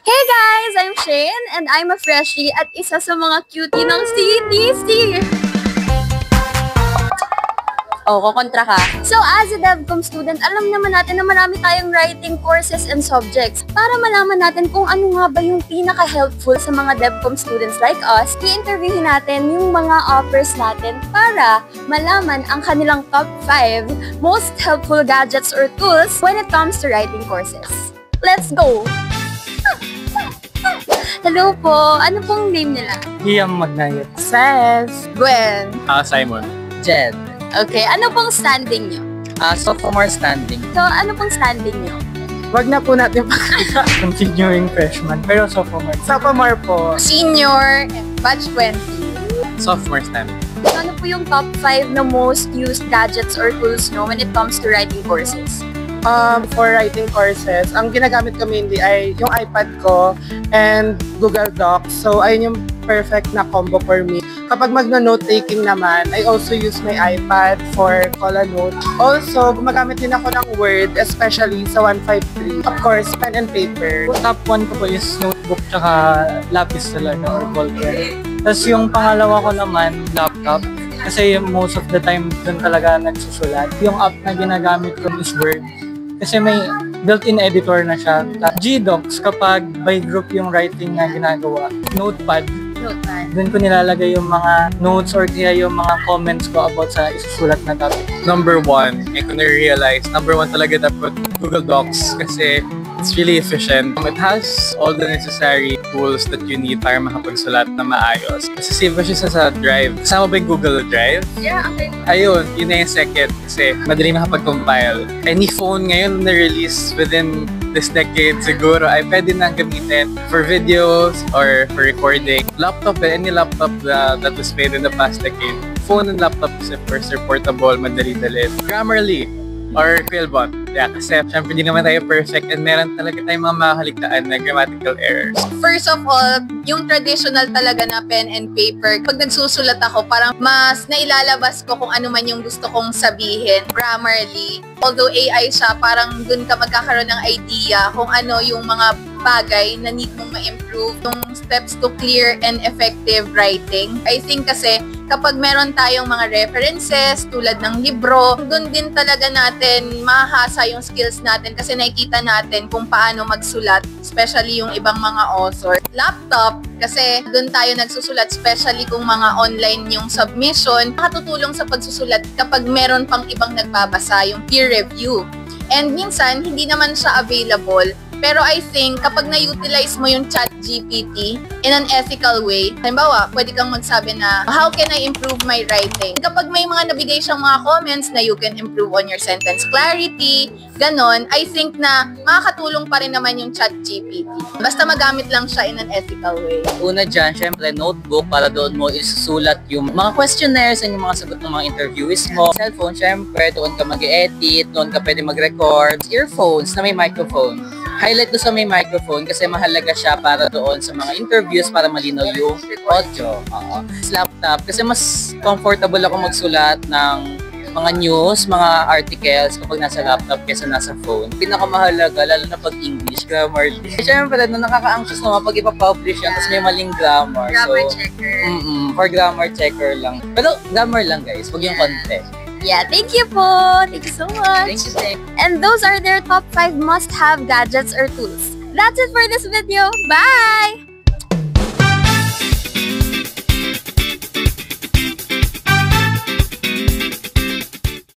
Hey guys! I'm Shane and I'm a freshie at isa sa mga cutie ng CTC! Oh, kukontra ka. So, as a DevCom student, alam naman natin na marami tayong writing courses and subjects. Para malaman natin kung ano nga ba yung pinaka-helpful sa mga DevCom students like us, i-interviewin natin yung mga offers natin para malaman ang kanilang top 5 most helpful gadgets or tools when it comes to writing courses. Let's go! Hello po! Ano pong name nila? Liam Magnayot. Ses! Gwen! Simon. Jed. Okay, ano pong standing nyo? Sophomore standing. So, ano pong standing nyo? Wag na po natin pakita. Continuing freshman, pero sophomore. Sophomore po. Senior, batch 20. Sophomore standing. So, ano po yung top 5 na most used gadgets or tools nyo when it comes to writing courses? For writing courses, ang ginagamit ko mainly ay yung iPad ko and Google Docs. So, ayun yung perfect na combo for me. Kapag magno-note-taking naman, I also use my iPad for call a note. Also, gumagamit din ako ng Word, especially sa 153. Of course, pen and paper. Top 1 ko po is notebook tsaka lapis talaga or ballpen. Tapos yung pangalawa ko naman, laptop. Kasi most of the time, dun talaga nagsusulat. Yung app na ginagamit ko is Word. Kasi may built-in editor na siya. Gdocs, kapag by group yung writing na ginagawa. Notepad. Doon ko nilalagay yung mga notes or kaya yung mga comments ko about sa isusulat na topic. Number 1, I can realize, number 1 talaga dapat Google Docs kasi it's really efficient. It has all the necessary tools that you need para makapagsulat na maayos. Kasi save siya sa Drive. Kasama ba yung Google Drive? Yeah, okay. Ayun, yun na yung second kasi madali makapag-compile. Any phone ngayon na-release within this decade siguro ay pwede nang gamitin for videos or for recording. Laptop, any laptop that was made in the past decade. Phone and laptop kasi first are portable, madali-dali. Grammarly or Quillbot. Yeah, kasi syempre hindi naman tayo perfect and meron talaga tayong mga makakaligtaan na grammatical errors. First of all, yung traditional talaga na pen and paper, pag nagsusulat ako, parang mas nailalabas ko kung ano man yung gusto kong sabihin. Grammarly, although AI siya, parang dun ka magkakaroon ng idea kung ano yung mga bagay na need mong ma-improve, yung steps to clear and effective writing. I think kasi kapag meron tayong mga references tulad ng libro, dun din talaga natin mahasa yung skills natin kasi nakikita natin kung paano magsulat, especially yung ibang mga author. Laptop, kasi dun tayo nagsusulat, especially kung mga online yung submission, makatutulong sa pagsusulat kapag meron pang ibang nagbabasa, yung peer review. And minsan, hindi naman siya available. Pero I think, kapag na-utilize mo yung ChatGPT in an ethical way, halimbawa, pwede kang magsabi na, how can I improve my writing? Kapag may mga nabigay siyang mga comments na you can improve on your sentence clarity, ganon, I think na makakatulong pa rin naman yung ChatGPT. Basta magamit lang siya in an ethical way. Una dyan, syempre, notebook para doon mo isusulat yung mga questionnaires and yung mga sagot ng mga interviewees mo. Cellphone, syempre, doon ka mag-edit, doon ka pwede mag-record. Earphones na may microphone. Highlight doon sa may microphone kasi mahalaga siya para doon sa mga interviews para malinaw yung audio. Laptop kasi mas comfortable ako magsulat ng mga news, mga articles kapag nasa laptop kaysa nasa phone. Pinakamahalaga, lalo na pag English, grammar. Siyempre, nakaka-anxious naman pag ipapublish yan kasi may maling grammar. Grammar checker. For grammar checker lang. Pero grammar lang guys, wag yung content. Yeah, thank you po! Thank you so much! Thank you, thank you. And those are their top 5 must-have gadgets or tools. That's it for this video. Bye!